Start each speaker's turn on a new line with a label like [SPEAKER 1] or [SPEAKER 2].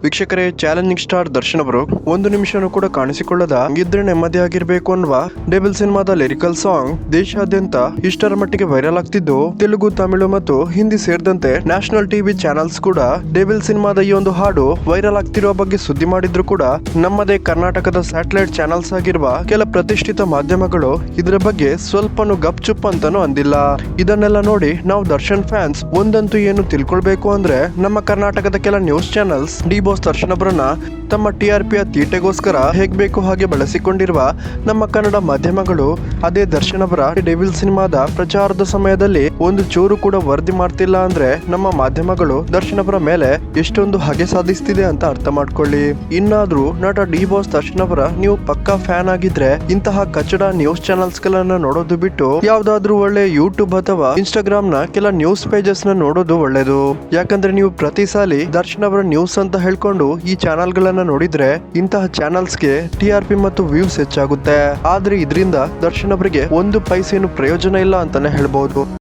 [SPEAKER 1] ವೀಕ್ಷಕರೇ, challenging star Darshan ಅವರು ಒಂದು ನಿಮಿಷನೂ ಕೂಡ ಕಾಣಿಸಿಕೊಳ್ಳದ ಇದ್ರೆ ನೆಮ್ಮದಿಯಾಗಿರ್ಬೇಕು ಅನ್ನುವ ಡೆವಿಲ್ ಸಿನಿಮಾದ ಲಿರಿಕಲ್ ಸಾಂಗ್ ದೇಶಾದ್ಯಂತ ಇಷ್ಟರ ಮಟ್ಟಿಗೆ ವೈರಲ್ ಆಗ್ತಿದ್ದು, ತೆಲುಗು, ತಮಿಳು ಮತ್ತು ಹಿಂದಿ ಸೇರಿದಂತೆ ನ್ಯಾಷನಲ್ ಟಿವಿ ಚಾನೆಲ್ಸ್ ಕೂಡ ಡೆವಿಲ್ ಸಿನಿಮಾದ ಈ ಒಂದು ಹಾಡು ವೈರಲ್ ಆಗ್ತಿರುವ ಬಗ್ಗೆ ಸುದ್ದಿ ಮಾಡಿದ್ರು ಕೂಡ ನಮ್ಮದೇ ಕರ್ನಾಟಕದ ಸ್ಯಾಟಲೈಟ್ ಚಾನೆಲ್ಸ್ ಆಗಿರುವ ಕೆಲ ಪ್ರತಿಷ್ಠಿತ ಮಾಧ್ಯಮಗಳು ಇದರ ಬಗ್ಗೆ ಸ್ವಲ್ಪನೂ ಗಪ್ ಚುಪ್ ಅಂತಾನೂ ಅಂದಿಲ್ಲ. ಇದನ್ನೆಲ್ಲ ನೋಡಿ ನಾವು ದರ್ಶನ್ ಫ್ಯಾನ್ಸ್ ಒಂದಂತೂ ಏನು ತಿಳ್ಕೊಳ್ಬೇಕು ಅಂದ್ರೆ, ನಮ್ಮ ಕರ್ನಾಟಕದ ಕೆಲ news channels D boss Darshan ಅವರನ್ನ ತಮ್ಮ TRPಯ ತೀಟೆಗೋಸ್ಕರ ಹೇಗ್ ಬೇಕು ಹಾಗೆ ಬಳಸಿಕೊಂಡಿರುವ ನಮ್ಮ ಕನ್ನಡ ಮಾಧ್ಯಮಗಳು ಅದೇ ದರ್ಶನ್ ಅವರ ಡೆವಿಲ್ ಸಿನಿಮಾದ ಪ್ರಚಾರದ ಸಮಯದಲ್ಲಿ ಒಂದು ಚೂರು ಕೂಡ ವರದಿ ಮಾಡ್ತಿಲ್ಲ ಅಂದ್ರೆ ನಮ್ಮ ಮಾಧ್ಯಮಗಳು ದರ್ಶನ್ ಅವರ ಮೇಲೆ ಎಷ್ಟೊಂದು ಹಗೆ ಸಾಧಿಸ್ತಿದೆ ಅಂತ ಅರ್ಥ ಮಾಡ್ಕೊಳ್ಳಿ. ಇನ್ನಾದ್ರೂ ನಟ ಡಿ ಬಾಸ್ ದರ್ಶನ್ ಅವರ ನೀವು ಪಕ್ಕಾ ಫ್ಯಾನ್ ಆಗಿದ್ರೆ ಇಂತಹ ಕಚ್ಚಡ ನ್ಯೂಸ್ ಚಾನೆಲ್ಸ್ ಗಳನ್ನ ನೋಡೋದು ಬಿಟ್ಟು ಯಾವ್ದಾದ್ರೂ ಒಳ್ಳೆ ಯೂಟ್ಯೂಬ್ ಅಥವಾ ಇನ್ಸ್ಟಾಗ್ರಾಮ್ ನ ಕೆಲ ನ್ಯೂಸ್ ಪೇಜಸ್ ನ ನೋಡೋದು ಒಳ್ಳೇದು. ಯಾಕಂದ್ರೆ ನೀವು ಪ್ರತಿ ಸಾಲಿ ದರ್ಶನ್ ಅವರ ನ್ಯೂಸ್ ಅಂತ ಹೇಳ್ಕೊಂಡು ಈ ಚಾನೆಲ್ ಗಳನ್ನ ನೋಡಿದ್ರೆ ಇಂತಹ ಚಾನೆಲ್ಸ್ಗೆ TRP ಮತ್ತು ವ್ಯೂಸ್ ಹೆಚ್ಚಾಗುತ್ತೆ. ಆದ್ರೆ ಇದರಿಂದ ದರ್ಶನ್ ಅವರಿಗೆ ಒಂದು ಪೈಸೇನು ಪ್ರಯೋಜನ ಇಲ್ಲ ಅಂತಾನೆ ಹೇಳ್ಬಹುದು.